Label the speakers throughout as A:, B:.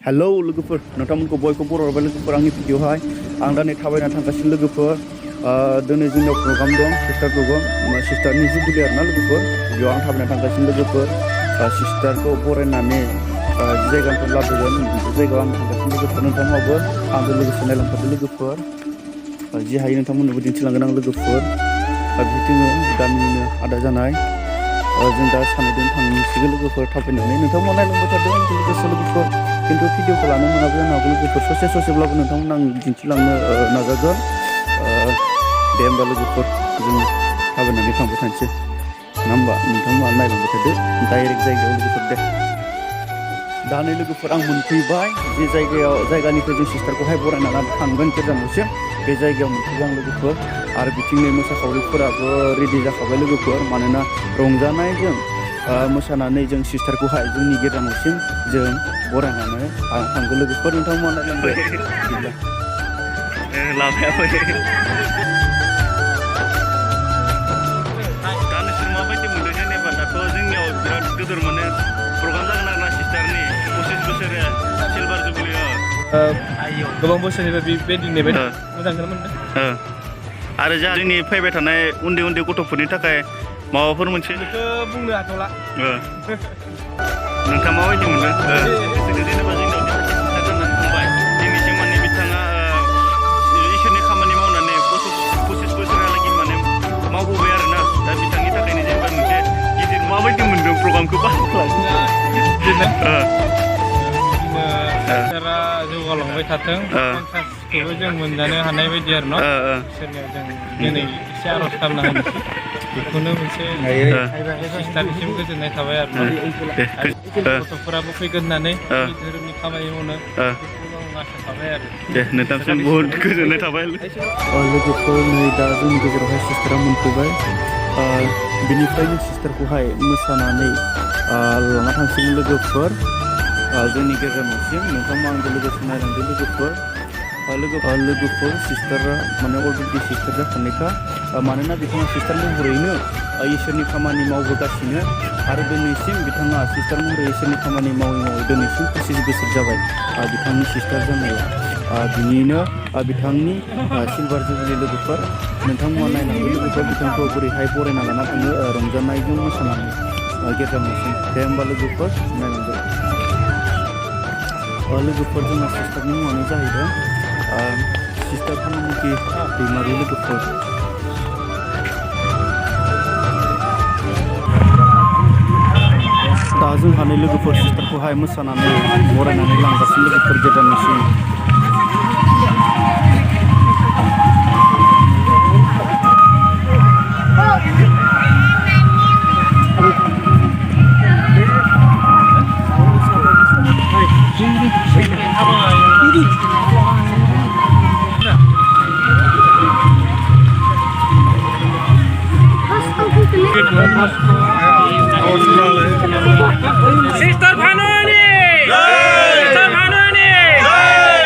A: Hello लोगोफोर नोंथांमोनखौ बयखौ बरायबाय लोगोफोर आंनि भिडिअहाय आं दा नै थाबायना थांगासिनो लोगोफोर दिनै जोंनियाव प्रग्राम दं सिस्टार प्रग्राम सिस्टारनि जुबिलि आरोना लोगोफोर बेयाव आं थाबायना थांगासिनो लोगोफोर सिस्टारखौ बरायनानै जि जायगानिफ्राय लाबोगोन बे जायगायाव आं थांगासिनो लोगोफोर नोंथांमोनाबो आंजों लोगोसे नायलांफादो लोगोफोर जि हायो नोंथांमोननोबो दिन्थिलांगोन आं लोगोफोर बिदिनो गामिनिनो आदा जानाय जों दा सानैजों थांसिगोन लोगोफोर थाबायनानै नोंथांमोना नायलांबाय थादों आंजों लोगोसे लोगोफोर खिन्थु भिडिअखौ लानो मोनाबो जानो हागौ लोगोफोर ससेब्लाबो नोंथांमोना आं दिन्थिलांनो नाजागोन दे होमबा लोगोफोर जों थाबायनानै थांबाय थानोसै नङा होमबा नोंथांमोना नायलांबाय थादो डाइरेक्ट जायगायाव लोगोफोर दे दा नै लोगोफोर आं मोनफैबाय जे जायगानिफ्राय जों सिस्टारखौहाय बरायनानै थांगोन गोजानावसिम बे जायगायाव मोनफैबाय आं लोगोफोर आरो बिथिंनि मोसाखावरिफोराबो रेडि जाखाबाय लोगोफोर मानोना रंजानायजों मोसानानै जों सिस्टारखौहाय जोंनि गेजेरावसिम जों बरायनानै थांगोन लोगोफोर नोंथांमोना लामायाबो दा नोंसोर माबायदि मोनदों जेनेबा दाथ' जोंनियाव बिराद गिदिर माने प्रग्राम जागोन आरोना सिस्टारनि 25 बोसोर सिलभार जुबलियाव
B: गोबां बोसोरनिफ्राय बेबायदि नेबाय मोजांखौनो मोनदों
A: आरो जोंनि फैबाय थानाय उन्दै उन्दै गथ'फोरनि थाखाय माबाफोर मोनसे
B: बेखौ बुंनो हाथ'ला
A: नोंथाङा माबायदि मोनदों जेनेबा जोंनाव सिस्टार जानानै थांबाय दिनैसिम माने बिथाङा इसोरनि खामानि मावनानै 25 बोसोरहालागै माने मावबोबाय आरोना दा बिथांनि थाखायनो जेनेबा मोनसे गिदिर माबायदि मोनदों प्रग्रामखौ
B: सिस्टारा जौगालांबाय थाथों कन्सार्टखौबो जों मोनजानो हानाय बायदि आरो न' इसोरनियाव जों दिनै एसे आर'ज खालामना होनोसै बेखौनो मोनसे सिस्टारनिसिम गोजोननाय थाबाय आरो गथ'फोराबो फैगोन होननानै धोरोमनि खामानि मावनो बेखौनो आं आसा थाबाय आरो
A: दे नोंथांसिम बहुद गोजोननाय थाबाय लोगोफोर नै दा जोंनि गेजेरावहाय सिस्टारा मोनफैबाय बेनिफ्रायनो सिस्टारखौहाय मोसानानै लाना थांसिगोन लोगोफोर जोंनि गेजेरावसिम नोंथांमोना आंजों लोगोसे नायलांदो लोगोफोर सिस्टारा माने अलरेडि सिस्टार जाखानायखा मानोना बिथाङा सिस्टार महरैनो इसोरनि खामानि मावबोगासिनो आरो दिनैसिम बिथाङा सिस्टार महरै इसोरनि खामानि मावै दिनैसिम 25 बोसोर जाबाय बिथांनि सिस्टार जानाया बिनिनो बिथांनि सिलभार जुबलि लोगोफोर नोंथांमोना नायलांदो लोगोफोर बिथांखौ बोरैहाय बरायना लाना थाङो रंजानायजों मोसानानै गेजेरावसिम दे होमबा लोगोफोर नायलांदो लोगोफोर जोंना सिस्टारनि मुङानो जाहैदों सिस्टार फानामुखि दैमारि लोगोफोर दा जोंहा नै लोगोफोर सिस्टारखौहाय मोसानानै बरायनानै लांगासिनो लोगोफोर गेजेरनिसिम
B: Sister Vanoni! Sister Vanoni!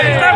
B: Sister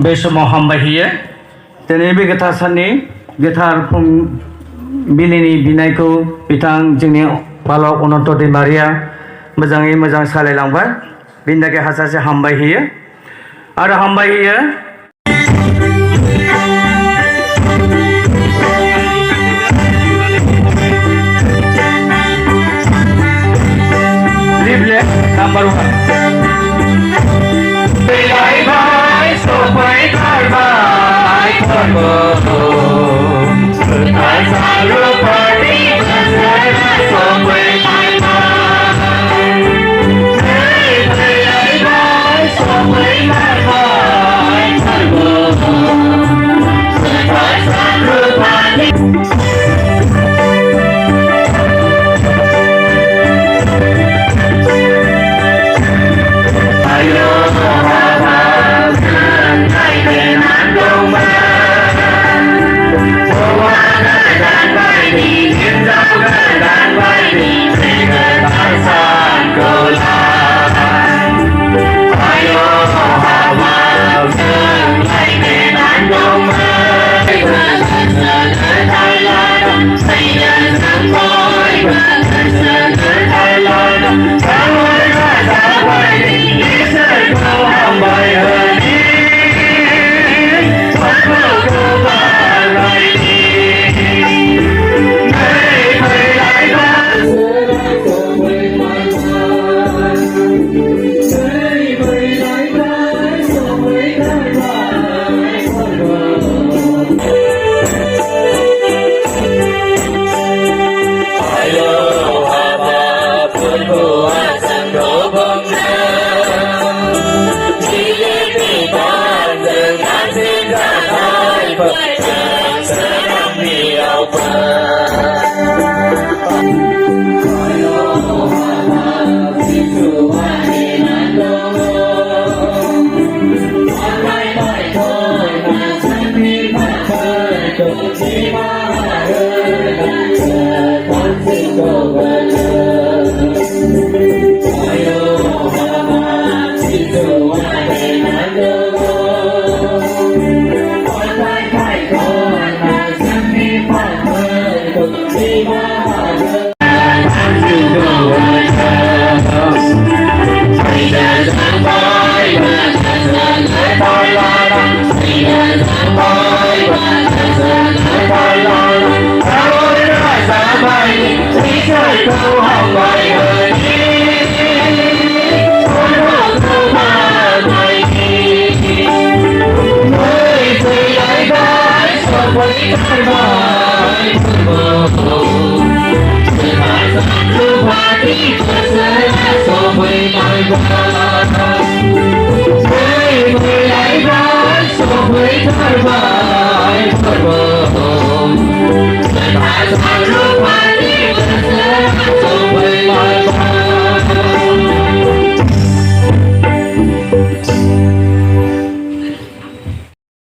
C: बे समाव हामबायहोयो दिनै बे गोथार साननि गोथार फुंबिलिनि बिनायखौ बिथां जोंनि बालक अनन्त दैमारिया मोजाङै मोजां सालायलांबाय बिनि थाखाय हाजासे हामबायहोयो आरो हामबायहोयो Number 1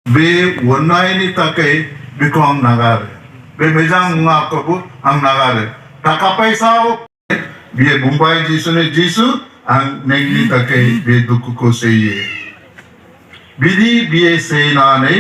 D: बे वनायनि थाखाय बेखौ आं नागारो बे मोजां मुवाखौबो आं नागारो थाखा फैसा बियो बुंबाय जिसुनो जिसु आं नोंनि थाखाय बे दुखुखौ सैयो बिदि बियो सैनानै